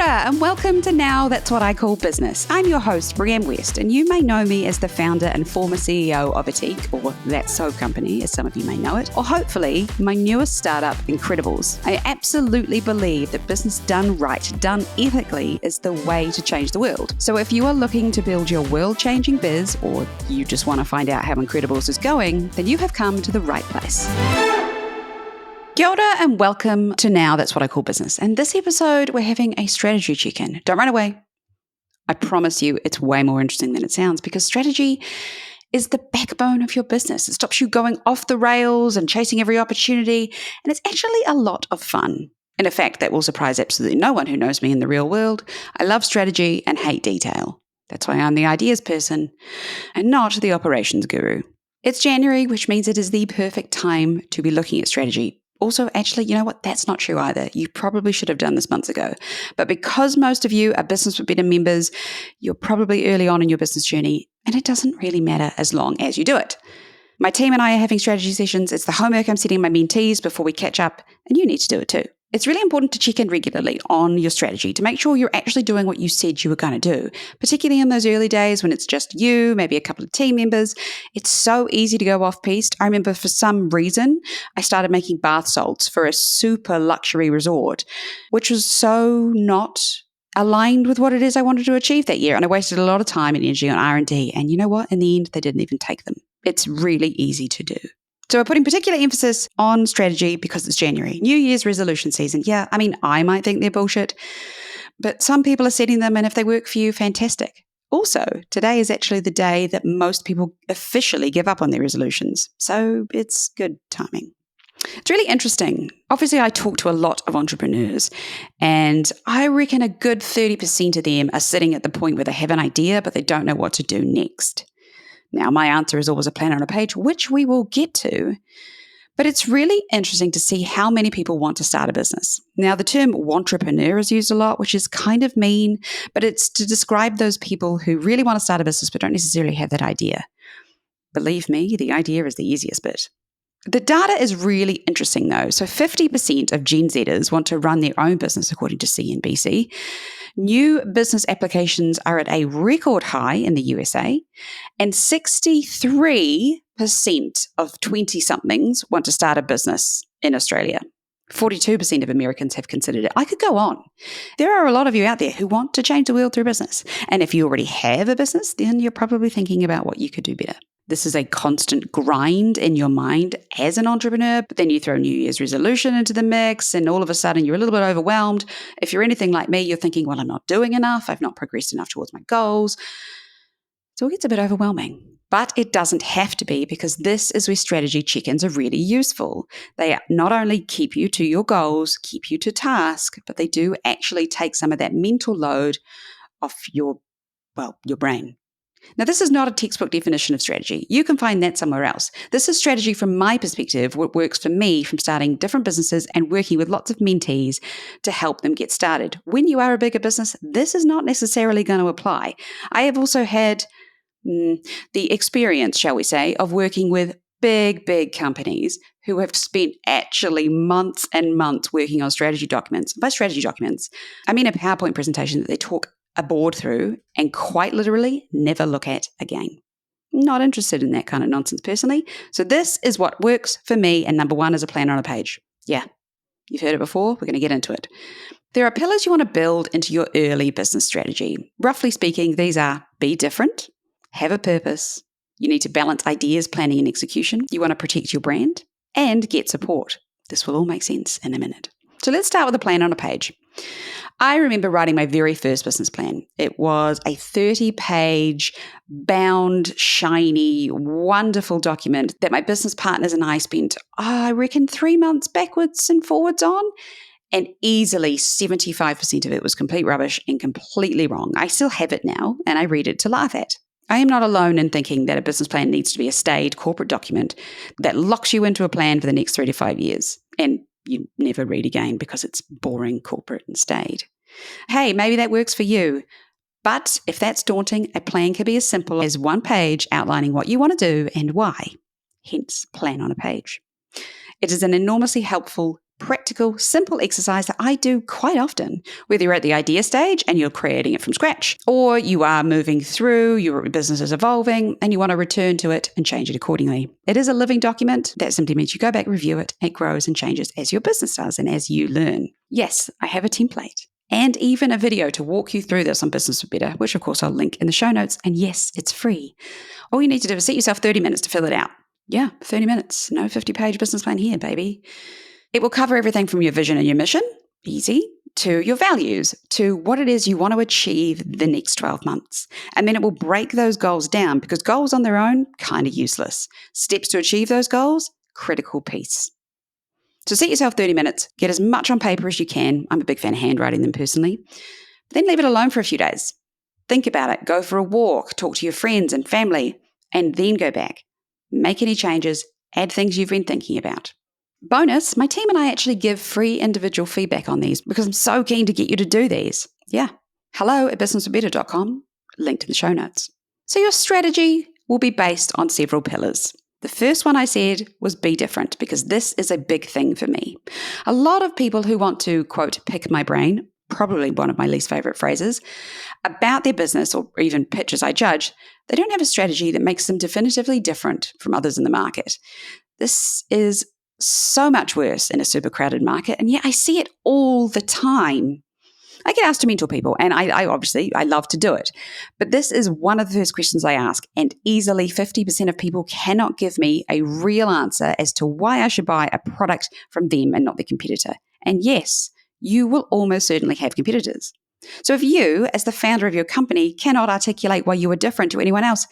and welcome to Now That's What I Call Business. I'm your host, Brianne West, and you may know me as the founder and former CEO of Atique, or That So Company, as some of you may know it, or hopefully my newest startup, Incredibles. I absolutely believe that business done right, done ethically, is the way to change the world. So if you are looking to build your world-changing biz, or you just want to find out how Incredibles is going, then you have come to the right place. Kia ora and welcome to Now That's What I Call Business. And this episode, we're having a strategy check-in. Don't run away. I promise you it's way more interesting than it sounds because strategy is the backbone of your business. It stops you going off the rails and chasing every opportunity. And it's actually a lot of fun. And in fact, that will surprise absolutely no one who knows me in the real world. I love strategy and hate detail. That's why I'm the ideas person and not the operations guru. It's January, which means it is the perfect time to be looking at strategy. Also, actually, you know what? That's not true either. You probably should have done this months ago. But because most of you are Business with Better members, you're probably early on in your business journey, and it doesn't really matter as long as you do it. My team and I are having strategy sessions. It's the homework I'm setting my mentees before we catch up, and you need to do it too. It's really important to check in regularly on your strategy to make sure you're actually doing what you said you were going to do, particularly in those early days when it's just you, maybe a couple of team members. It's so easy to go off-piste. I remember for some reason, I started making bath salts for a super luxury resort, which was so not aligned with what it is I wanted to achieve that year. And I wasted a lot of time and energy on R&D. And you know what? In the end, they didn't even take them. It's really easy to do. So we're putting particular emphasis on strategy because it's January, New Year's resolution season. Yeah, I mean, I might think they're bullshit, but some people are setting them, and if they work for you, fantastic. Also, today is actually the day that most people officially give up on their resolutions. So it's good timing. It's really interesting. Obviously, I talk to a lot of entrepreneurs, and I reckon a good 30% of them are sitting at the point where they have an idea, but they don't know what to do next. Now, my answer is always a plan on a page, which we will get to, but it's really interesting to see how many people want to start a business. Now, the term wantrepreneur is used a lot, which is kind of mean, but it's to describe those people who really want to start a business but don't necessarily have that idea. Believe me, the idea is the easiest bit. The data is really interesting though. So 50% of Gen Zers want to run their own business according to CNBC. New business applications are at a record high in the USA, and 63% of 20-somethings want to start a business in Australia. 42% of Americans have considered it. I could go on. There are a lot of you out there who want to change the world through business. And if you already have a business, then you're probably thinking about what you could do better. This is a constant grind in your mind as an entrepreneur, but then you throw New Year's resolution into the mix and all of a sudden you're a little bit overwhelmed. If you're anything like me, you're thinking, well, I'm not doing enough. I've not progressed enough towards my goals. So it gets a bit overwhelming. But it doesn't have to be, because this is where strategy check-ins are really useful. They not only keep you to your goals, keep you to task, but they do actually take some of that mental load off your brain. Now, this is not a textbook definition of strategy. You can find that somewhere else. This is strategy from my perspective, what works for me from starting different businesses and working with lots of mentees to help them get started. When you are a bigger business, this is not necessarily going to apply. I have also had the experience, shall we say, of working with big companies who have spent actually months and months working on strategy documents. By strategy documents, I mean a PowerPoint presentation that they talk a board through and quite literally never look at again. Not interested in that kind of nonsense personally. So this is what works for me, and number one is a plan on a page. Yeah, you've heard it before. We're going to get into it. There are pillars you want to build into your early business strategy. Roughly speaking, these are: be different, have a purpose, you need to balance ideas, planning, and execution, you want to protect your brand, and get support. This will all make sense in a minute. So let's start with a plan on a page. I remember writing my very first business plan. It was a 30-page, bound, shiny, wonderful document that my business partners and I spent, I reckon, 3 months backwards and forwards on. And easily 75% of it was complete rubbish and completely wrong. I still have it now, and I read it to laugh at. I am not alone in thinking that a business plan needs to be a staid corporate document that locks you into a plan for the next 3 to 5 years. And you never read again because it's boring, corporate, and staid. Hey, maybe that works for you. But if that's daunting, a plan can be as simple as one page outlining what you want to do and why. Hence, plan on a page. It is an enormously helpful practical, simple exercise that I do quite often, whether you're at the idea stage and you're creating it from scratch, or you are moving through, your business is evolving, and you want to return to it and change it accordingly. It is a living document. That simply means you go back, review it, it grows and changes as your business does and as you learn. Yes, I have a template and even a video to walk you through this on Business for Better, which of course I'll link in the show notes. And yes, it's free. All you need to do is set yourself 30 minutes to fill it out. Yeah, 30 minutes. No 50-page business plan here, baby. It will cover everything from your vision and your mission, easy, to your values, to what it is you want to achieve the next 12 months. And then it will break those goals down because goals on their own, kind of useless. Steps to achieve those goals, critical piece. So set yourself 30 minutes, get as much on paper as you can. I'm a big fan of handwriting them personally. Then leave it alone for a few days. Think about it, go for a walk, talk to your friends and family, and then go back. Make any changes, add things you've been thinking about. Bonus, my team and I actually give free individual feedback on these because I'm so keen to get you to do these. Yeah. hello@businessforbetter.com, linked in the show notes. So your strategy will be based on several pillars. The first one I said was be different because this is a big thing for me. A lot of people who want to, quote, pick my brain, probably one of my least favorite phrases, about their business or even pitches I judge, they don't have a strategy that makes them definitively different from others in the market. This is so much worse in a super crowded market, and yet I see it all the time. I get asked to mentor people, and I obviously love to do it. But this is one of the first questions I ask, and easily 50% of people cannot give me a real answer as to why I should buy a product from them and not the competitor. And yes, you will almost certainly have competitors. So if you, as the founder of your company, cannot articulate why you are different to anyone else,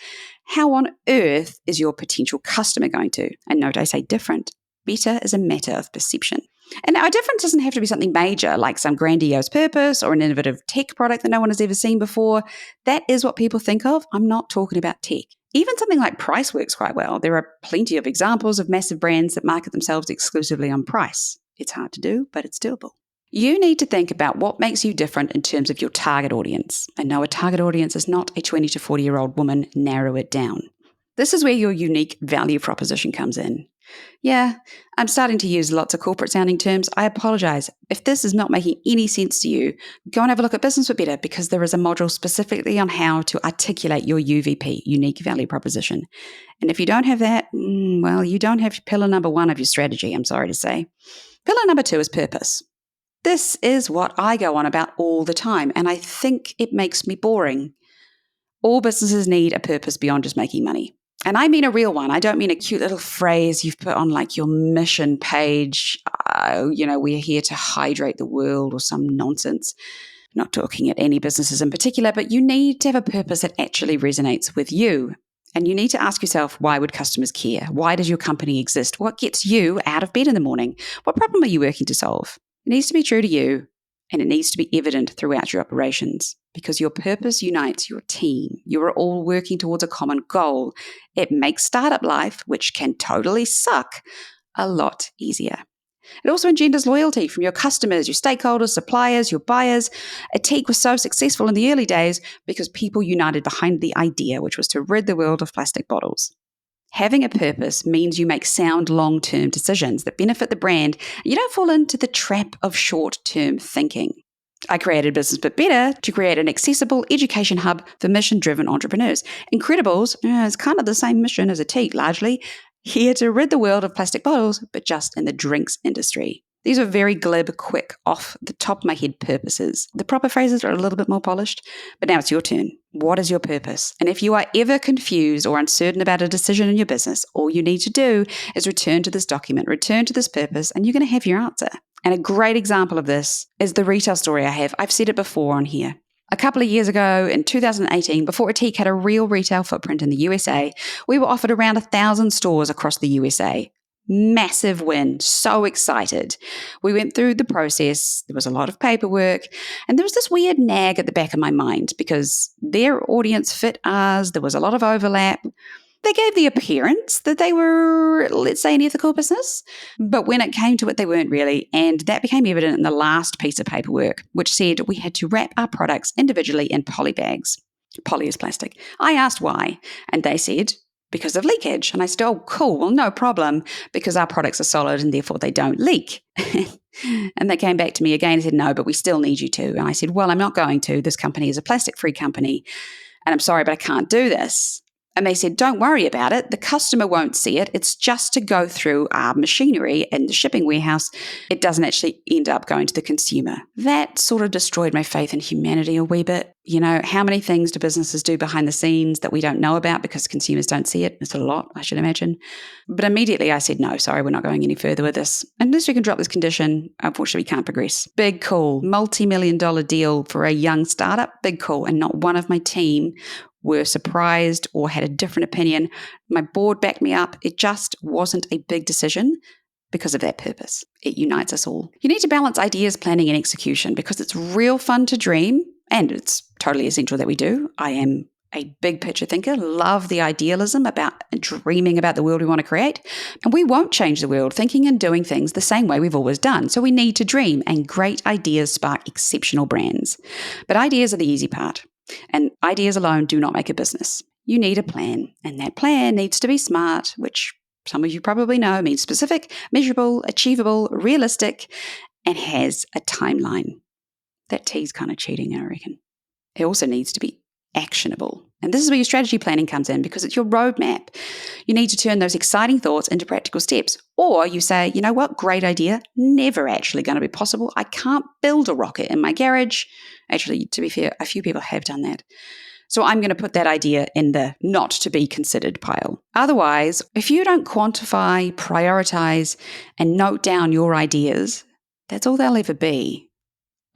how on earth is your potential customer going to? And note I say different. Better is a matter of perception. And our difference doesn't have to be something major, like some grandiose purpose or an innovative tech product that no one has ever seen before. That is what people think of. I'm not talking about tech. Even something like price works quite well. There are plenty of examples of massive brands that market themselves exclusively on price. It's hard to do, but it's doable. You need to think about what makes you different in terms of your target audience. And no, a target audience is not a 20 to 40-year-old woman. Narrow it down. This is where your unique value proposition comes in. Yeah, I'm starting to use lots of corporate-sounding terms. I apologize. If this is not making any sense to you, go and have a look at Business for Better because there is a module specifically on how to articulate your UVP, unique value proposition. And if you don't have that, well, you don't have pillar number 1 of your strategy, I'm sorry to say. Pillar number 2 is purpose. This is what I go on about all the time, and I think it makes me boring. All businesses need a purpose beyond just making money. And I mean a real one. I don't mean a cute little phrase you've put on like your mission page, we're here to hydrate the world or some nonsense. I'm not talking at any businesses in particular, but you need to have a purpose that actually resonates with you. And you need to ask yourself, why would customers care? Why does your company exist? What gets you out of bed in the morning? What problem are you working to solve? It needs to be true to you, and it needs to be evident throughout your operations because your purpose unites your team. You are all working towards a common goal. It makes startup life, which can totally suck, a lot easier. It also engenders loyalty from your customers, your stakeholders, suppliers, your buyers. Ateek was so successful in the early days because people united behind the idea, which was to rid the world of plastic bottles. Having a purpose means you make sound long-term decisions that benefit the brand. You don't fall into the trap of short-term thinking. I created Business But Better to create an accessible education hub for mission-driven entrepreneurs. Incredibles is kind of the same mission as Ateek, largely. Here to rid the world of plastic bottles, but just in the drinks industry. These are very glib, quick, off the top of my head purposes. The proper phrases are a little bit more polished, but now it's your turn. What is your purpose? And if you are ever confused or uncertain about a decision in your business, all you need to do is return to this document, return to this purpose, and you're going to have your answer. And a great example of this is the retail story I have. I've said it before on here. A couple of years ago, in 2018, before Ateek had a real retail footprint in the USA, we were offered around 1,000 stores across the USA. Massive win. So excited. We went through the process. There was a lot of paperwork. And there was this weird nag at the back of my mind because their audience fit ours. There was a lot of overlap. They gave the appearance that they were, let's say, an ethical business. But when it came to it, they weren't really. And that became evident in the last piece of paperwork, which said we had to wrap our products individually in poly bags. Poly is plastic. I asked why. And they said, because of leakage. And I said, oh, cool, well, no problem, because our products are solid and therefore they don't leak. And they came back to me again and said, no, but we still need you to. And I said, well, I'm not going to. This company is a plastic-free company, and I'm sorry, but I can't do this. And they said, don't worry about it. The customer won't see it. It's just to go through our machinery in the shipping warehouse. It doesn't actually end up going to the consumer. That sort of destroyed my faith in humanity a wee bit. You know, how many things do businesses do behind the scenes that we don't know about because consumers don't see it? It's a lot, I should imagine. But immediately I said, no, sorry, we're not going any further with this. Unless we can drop this condition, unfortunately, we can't progress. Big call, multi-million-dollar deal for a young startup, big call. And not one of my team were surprised or had a different opinion. My board backed me up. It just wasn't a big decision because of that purpose. It unites us all. You need to balance ideas, planning, and execution because it's real fun to dream, and it's totally essential that we do. I am a big picture thinker, love the idealism about dreaming about the world we want to create. And we won't change the world thinking and doing things the same way we've always done. So we need to dream, and great ideas spark exceptional brands. But ideas are the easy part. And ideas alone do not make a business. You need a plan, and that plan needs to be SMART, which some of you probably know means specific, measurable, achievable, realistic, and has a timeline. That T's kind of cheating, I reckon. It also needs to be actionable. And this is where your strategy planning comes in because it's your roadmap. You need to turn those exciting thoughts into practical steps. Or you say, you know what, great idea, never actually going to be possible. I can't build a rocket in my garage. Actually, to be fair, a few people have done that. So I'm going to put that idea in the not to be considered pile. Otherwise, if you don't quantify, prioritize, and note down your ideas, that's all they'll ever be.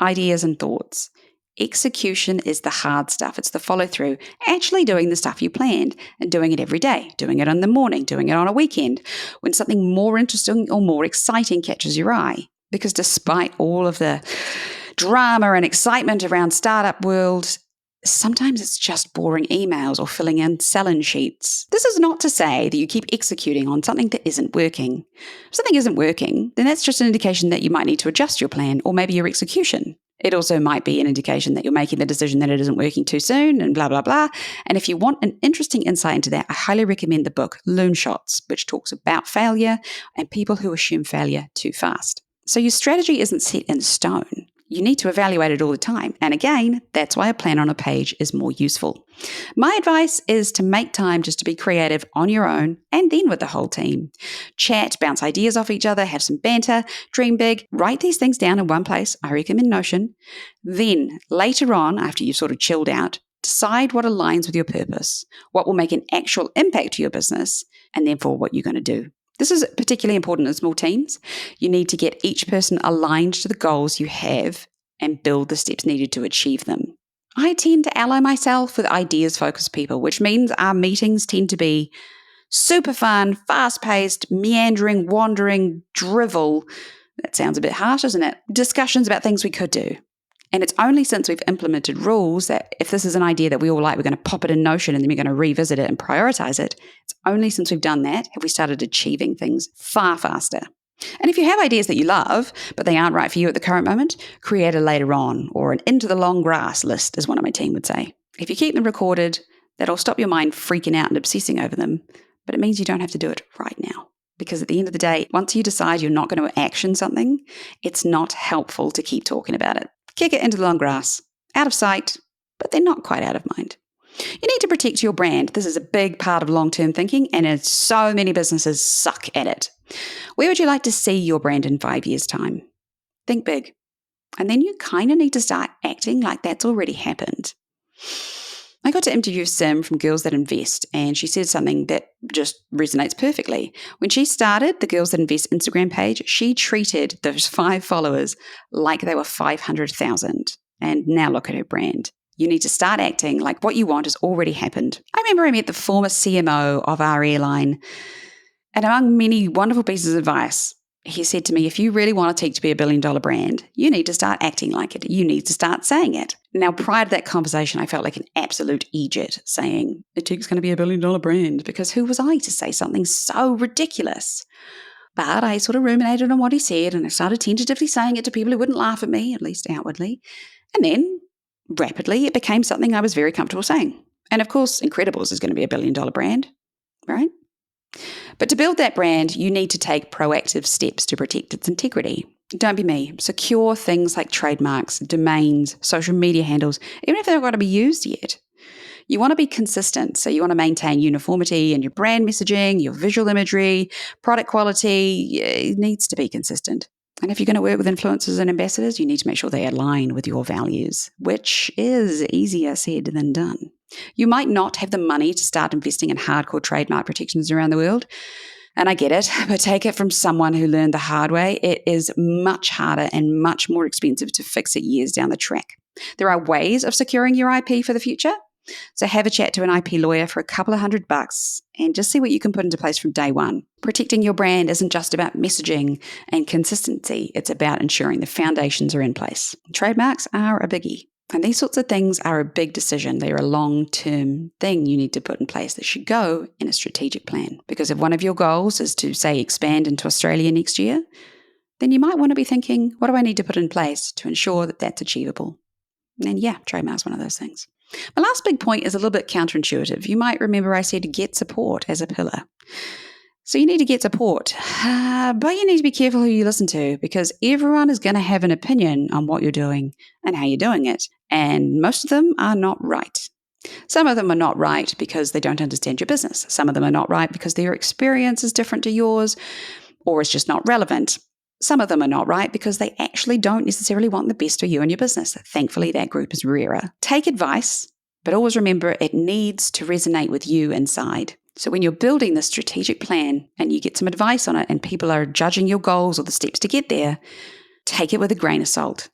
Ideas and thoughts. Execution is the hard stuff. It's the follow through, actually doing the stuff you planned and doing it every day, doing it in the morning, doing it on a weekend, when something more interesting or more exciting catches your eye. Because despite all of the drama and excitement around startup world, sometimes it's just boring emails or filling in sell-in sheets. This is not to say that you keep executing on something that isn't working. If something isn't working, then that's just an indication that you might need to adjust your plan or maybe your execution. It also might be an indication that you're making the decision that it isn't working too soon and blah, blah, blah. And if you want an interesting insight into that, I highly recommend the book Loonshots, which talks about failure and people who assume failure too fast. So your strategy isn't set in stone. You need to evaluate it all the time. And again, that's why a plan on a page is more useful. My advice is to make time just to be creative on your own and then with the whole team. Chat, bounce ideas off each other, have some banter, dream big, write these things down in one place. I recommend Notion. Then later on, after you've sort of chilled out, decide what aligns with your purpose, what will make an actual impact to your business, and therefore what you're going to do. This is particularly important in small teams. You need to get each person aligned to the goals you have and build the steps needed to achieve them. I tend to ally myself with ideas-focused people, which means our meetings tend to be super fun, fast-paced, meandering, wandering, drivel. That sounds a bit harsh, doesn't it? Discussions about things we could do. And it's only since we've implemented rules that if this is an idea that we all like, we're going to pop it in Notion and then we're going to revisit it and prioritize it. It's only since we've done that have we started achieving things far faster. And if you have ideas that you love, but they aren't right for you at the current moment, create a later on or an into the long grass list, as one of my team would say. If you keep them recorded, that'll stop your mind freaking out and obsessing over them, but it means you don't have to do it right now. Because at the end of the day, once you decide you're not going to action something, it's not helpful to keep talking about it. Kick it into the long grass, out of sight, but they're not quite out of mind. You need to protect your brand. This is a big part of long-term thinking, and so many businesses suck at it. Where would you like to see your brand in 5 years' time? Think big. And then you kind of need to start acting like that's already happened. I got to interview Sim from Girls That Invest, and she said something that just resonates perfectly. When she started the Girls That Invest Instagram page, she treated those 5 followers like they were 500,000. And now look at her brand. You need to start acting like what you want has already happened. I remember I met the former CMO of our airline, and among many wonderful pieces of advice, he said to me, if you really want Atik to be $1 billion brand, you need to start acting like it. You need to start saying it. Now, prior to that conversation, I felt like an absolute idiot saying Atik's going to be $1 billion brand, because who was I to say something so ridiculous? But I sort of ruminated on what he said, and I started tentatively saying it to people who wouldn't laugh at me, at least outwardly. And then, rapidly, it became something I was very comfortable saying. And of course, Incredibles is going to be $1 billion brand. right? But to build that brand, you need to take proactive steps to protect its integrity. Don't be me. Secure things like trademarks, domains, social media handles, even if they're not going to be used yet. You want to be consistent, so you want to maintain uniformity in your brand messaging, your visual imagery, product quality. It needs to be consistent. And if you're going to work with influencers and ambassadors, you need to make sure they align with your values, which is easier said than done. You might not have the money to start investing in hardcore trademark protections around the world, and I get it, but take it from someone who learned the hard way. It is much harder and much more expensive to fix it years down the track. There are ways of securing your IP for the future. So have a chat to an IP lawyer for a couple of $100 and just see what you can put into place from day one. Protecting your brand isn't just about messaging and consistency. It's about ensuring the foundations are in place. Trademarks are a biggie. And these sorts of things are a big decision. They're a long-term thing you need to put in place that should go in a strategic plan. Because if one of your goals is to, say, expand into Australia next year, then you might want to be thinking, what do I need to put in place to ensure that that's achievable? And yeah, trademark's one of those things. My last big point is a little bit counterintuitive. You might remember I said get support as a pillar. So you need to get support, but you need to be careful who you listen to because everyone is going to have an opinion on what you're doing and how you're doing it. And most of them are not right. Some of them are not right because they don't understand your business. Some of them are not right because their experience is different to yours or it's just not relevant. Some of them are not right because they actually don't necessarily want the best for you and your business. Thankfully, that group is rarer. Take advice, but always remember it needs to resonate with you inside. So when you're building the strategic plan and you get some advice on it and people are judging your goals or the steps to get there, take it with a grain of salt.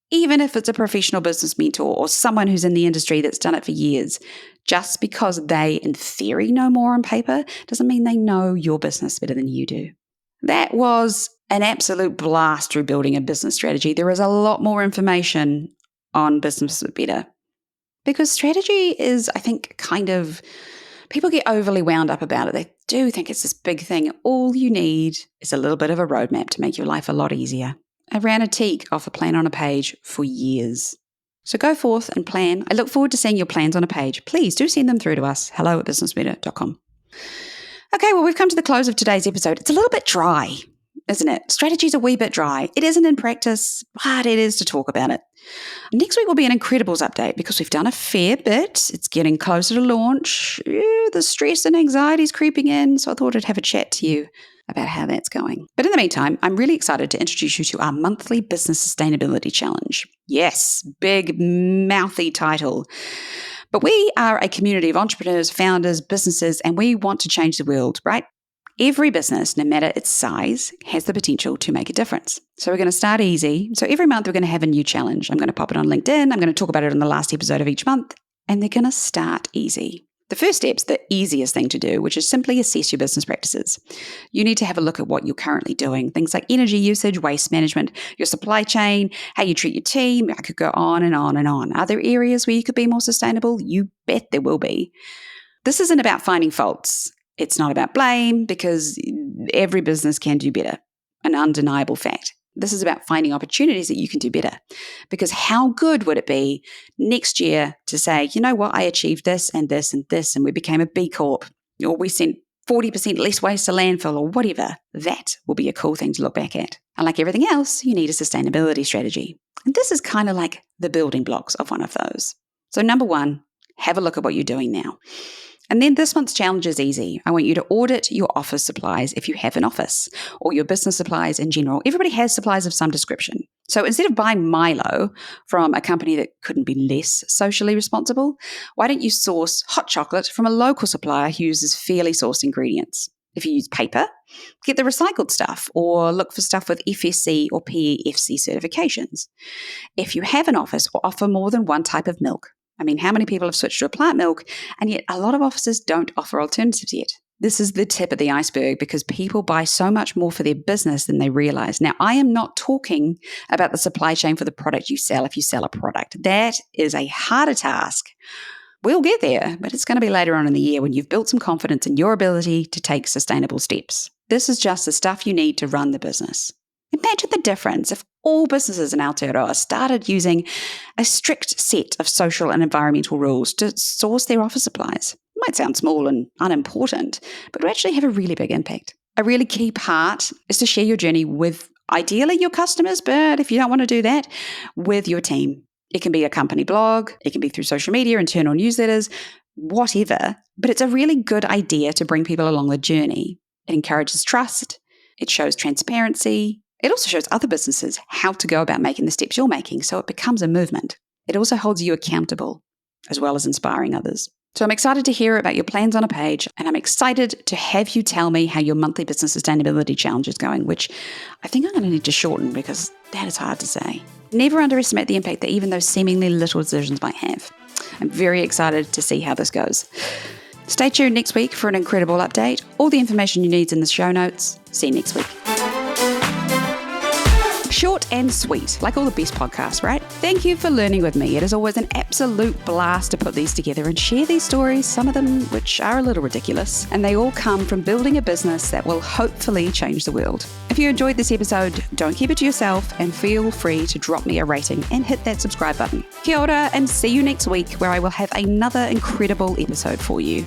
Even if it's a professional business mentor or someone who's in the industry that's done it for years, just because they, in theory, know more on paper doesn't mean they know your business better than you do. That was an absolute blast through building a business strategy. There is a lot more information on Business Better because strategy is, I think, people get overly wound up about it. They do think it's this big thing. All you need is a little bit of a roadmap to make your life a lot easier. I ran a teak off a plan on a page for years. So go forth and plan. I look forward to seeing your plans on a page. Please do send them through to us. hello@businessbetter.com. Okay, well, we've come to the close of today's episode. It's a little bit dry, isn't it? Strategy's a wee bit dry. It isn't in practice, but it is to talk about it. Next week will be an Incredibles update because we've done a fair bit. It's getting closer to launch. The stress and anxiety is creeping in, so I thought I'd have a chat to you about how that's going. But in the meantime, I'm really excited to introduce you to our monthly Business Sustainability Challenge. Yes, big, mouthy title. But we are a community of entrepreneurs, founders, businesses, and we want to change the world, right? Every business, no matter its size, has the potential to make a difference. So we're going to start easy. So every month we're going to have a new challenge. I'm going to pop it on LinkedIn. I'm going to talk about it in the last episode of each month. And they're going to start easy. The first step's the easiest thing to do, which is simply assess your business practices. You need to have a look at what you're currently doing. Things like energy usage, waste management, your supply chain, how you treat your team. I could go on and on and on. Are there areas where you could be more sustainable? You bet there will be. This isn't about finding faults. It's not about blame because every business can do better, an undeniable fact. This is about finding opportunities that you can do better. Because how good would it be next year to say, you know what, I achieved this and this and this, and we became a B Corp, or we sent 40% less waste to landfill, or whatever. That will be a cool thing to look back at. And like everything else, you need a sustainability strategy. And this is kind of like the building blocks of one of those. So number one, have a look at what you're doing now. And then this month's challenge is easy. I want you to audit your office supplies if you have an office, or your business supplies in general. Everybody has supplies of some description. So instead of buying Milo from a company that couldn't be less socially responsible, why don't you source hot chocolate from a local supplier who uses fairly sourced ingredients? If you use paper, get the recycled stuff, or look for stuff with FSC or PEFC certifications. If you have an office, or offer more than one type of milk. I mean, how many people have switched to a plant milk, and yet a lot of offices don't offer alternatives yet? This is the tip of the iceberg because people buy so much more for their business than they realize. Now, I am not talking about the supply chain for the product you sell if you sell a product. That is a harder task. We'll get there, but it's going to be later on in the year when you've built some confidence in your ability to take sustainable steps. This is just the stuff you need to run the business. Imagine the difference if all businesses in Aotearoa started using a strict set of social and environmental rules to source their office supplies. might sound small and unimportant, but will actually have a really big impact. A really key part is to share your journey with ideally your customers, but if you don't want to do that, with your team. It can be a company blog, it can be through social media, internal newsletters, whatever, but it's a really good idea to bring people along the journey. It encourages trust, it shows transparency, it also shows other businesses how to go about making the steps you're making, so it becomes a movement. It also holds you accountable, as well as inspiring others. So I'm excited to hear about your plans on a page, and I'm excited to have you tell me how your monthly business sustainability challenge is going, which I think I'm going to need to shorten because that is hard to say. Never underestimate the impact that even those seemingly little decisions might have. I'm very excited to see how this goes. Stay tuned next week for an incredible update. All the information you need is in the show notes. See you next week. Short and sweet, like all the best podcasts, right? Thank you for learning with me. It is always an absolute blast to put these together and share these stories, some of them which are a little ridiculous, and they all come from building a business that will hopefully change the world. If you enjoyed this episode, don't keep it to yourself and feel free to drop me a rating and hit that subscribe button. Kia ora and see you next week where I will have another incredible episode for you.